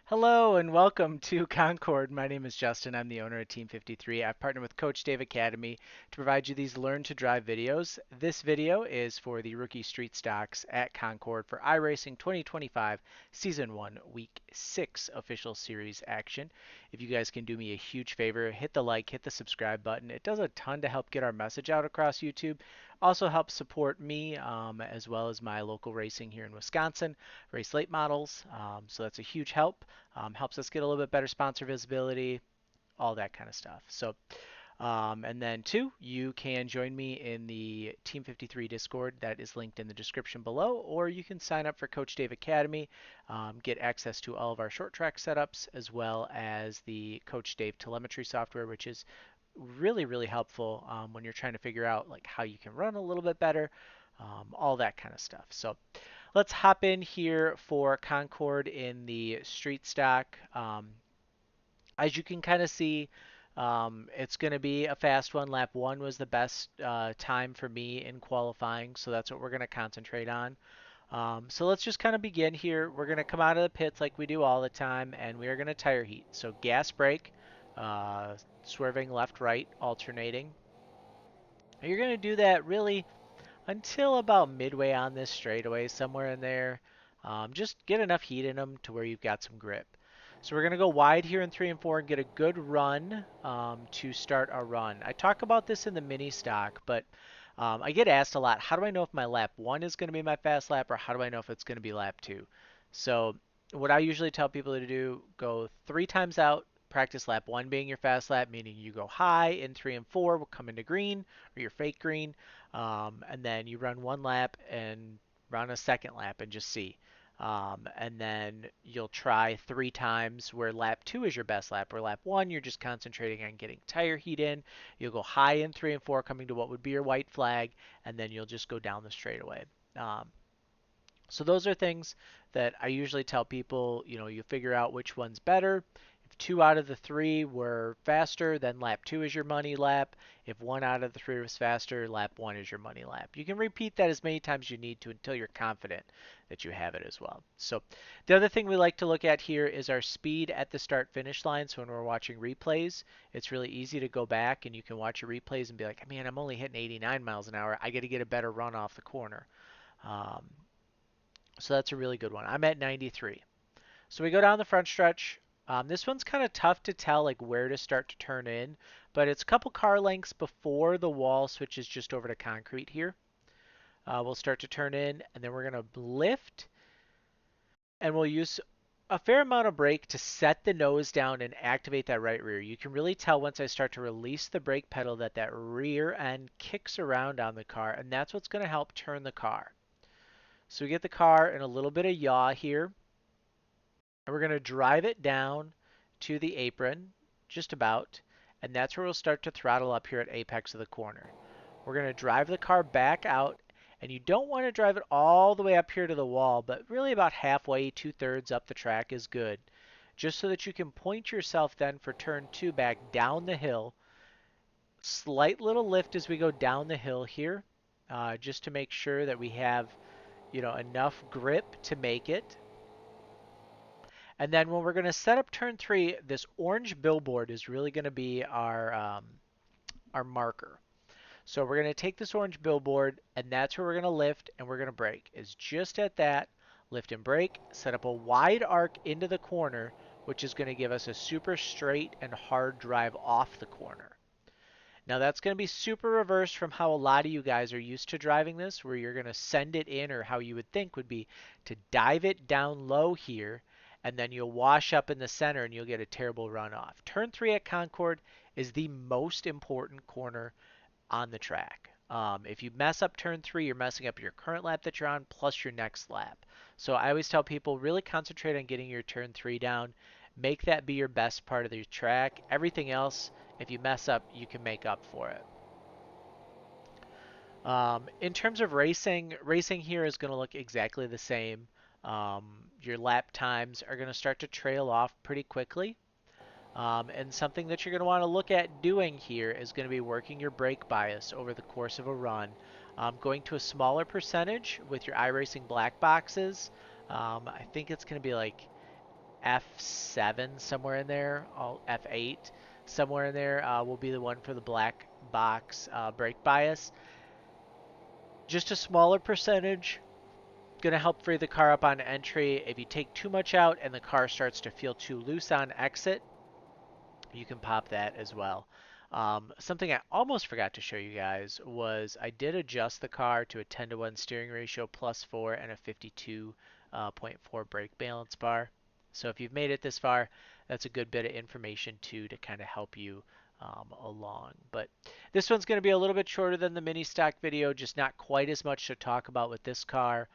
Hello and welcome to Concord. My name is Justin. I'm the owner of Team 53. I've partnered with Coach Dave Academy to provide you these Learn to Drive videos. This video is for the rookie street stocks at Concord for iRacing 2025 Season 1 Week 6 official series action. If you guys can do me a huge favor, hit the like, hit the subscribe button. It does a ton to help get our message out across YouTube. Also helps support me as well as my local racing here in Wisconsin, Race Late Models. So that's a huge help. Helps us get a little bit better sponsor visibility, all that kind of stuff. And then two, you can join me in the Team 53 Discord that is linked in the description below, or you can sign up for Coach Dave Academy, get access to all of our short track setups, as well as the Coach Dave telemetry software, which is really helpful when you're trying to figure out like how you can run a little bit better, all that kind of stuff. So let's hop in here for Concord in the street stock. As you can kind of see, it's going to be a fast one. Lap one was the best time for me in qualifying, so that's what we're going to concentrate on. So let's just kind of begin here. We're going to come out of the pits like we do all the time, and we are going to tire heat. So gas brake, swerving left, right, alternating. You're going to do that really until about midway on this straightaway, somewhere in there. Just get enough heat in them to where you've got some grip. So we're going to go wide here in 3 and 4 and get a good run to start our run. I talk about this in the mini stock, but I get asked a lot, how do I know if my lap 1 is going to be my fast lap or how do I know if it's going to be lap 2? So what I usually tell people to do, go 3 times out, practice lap 1 being your fast lap, meaning you go high in 3 and 4, will come into green or your fake green, and then you run 1 lap and run a second lap and just see. And then you'll try 3 times where lap 2 is your best lap, where lap 1 you're just concentrating on getting tire heat in. You'll go high in 3 and 4, coming to what would be your white flag, and then you'll just go down the straightaway. So those are things that I usually tell people, you figure out which one's better. If 2 out of the 3 were faster, then lap 2 is your money lap. If 1 out of the 3 was faster, lap 1 is your money lap. You can repeat that as many times as you need to until you're confident that you have it as well. So the other thing we like to look at here is our speed at the start finish line. So when we're watching replays, it's really easy to go back and you can watch your replays and be like, man, I'm only hitting 89 miles an hour. I got to get a better run off the corner. Um, so that's a really good one. I'm at 93. So we go down the front stretch. This one's kind of tough to tell like where to start to turn in, but it's a couple car lengths before the wall switches just over to concrete here. We'll start to turn in, and then we're going to lift, and we'll use a fair amount of brake to set the nose down and activate that right rear. You can really tell once I start to release the brake pedal that that rear end kicks around on the car, and that's what's going to help turn the car. So we get the car in a little bit of yaw here. And we're going to drive it down to the apron, just about, and that's where we'll start to throttle up here at apex of the corner. We're going to drive the car back out, and you don't want to drive it all the way up here to the wall, but really about halfway, 2/3 up the track is good, just so that you can point yourself then for turn 2 back down the hill. Slight little lift as we go down the hill here, just to make sure that we have, enough grip to make it. And then when we're going to set up turn 3, this orange billboard is really going to be our marker. So we're going to take this orange billboard, and that's where we're going to lift and we're going to brake. Is just at that, lift and brake, set up a wide arc into the corner, which is going to give us a super straight and hard drive off the corner. Now that's going to be super reversed from how a lot of you guys are used to driving this, where you're going to send it in, or how you would think would be to dive it down low here, and then you'll wash up in the center and you'll get a terrible runoff. Turn 3 at Concord is the most important corner on the track. If you mess up turn 3, you're messing up your current lap that you're on plus your next lap. So I always tell people, really concentrate on getting your turn 3 down. Make that be your best part of the track. Everything else, if you mess up, you can make up for it. In terms of racing here is going to look exactly the same. Your lap times are going to start to trail off pretty quickly. And something that you're going to want to look at doing here is going to be working your brake bias over the course of a run. Going to a smaller percentage with your iRacing black boxes. I think it's going to be like F7 somewhere in there, F8 somewhere in there will be the one for the black box brake bias. Just a smaller percentage, going to help free the car up on entry. If you take too much out and the car starts to feel too loose on exit, you can pop that as well. Something I almost forgot to show you guys was I did adjust the car to a 10-to-1 steering ratio +4 and a 52.4 brake balance bar. So if you've made it this far, that's a good bit of information too to kind of help you along. But this one's going to be a little bit shorter than the mini stock video, just not quite as much to talk about with this car.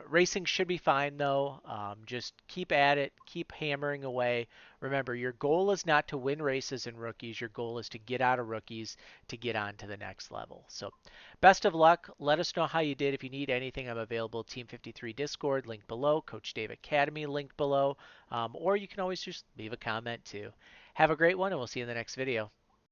Racing should be fine though. Just keep at it, keep hammering away. Remember, your goal is not to win races in rookies. Your goal is to get out of rookies to get on to the next level. So, best of luck. Let us know how you did. If you need anything, I'm available. Team 53 Discord, link below. Coach Dave Academy, link below. Or you can always just leave a comment too. Have a great one, and we'll see you in the next video.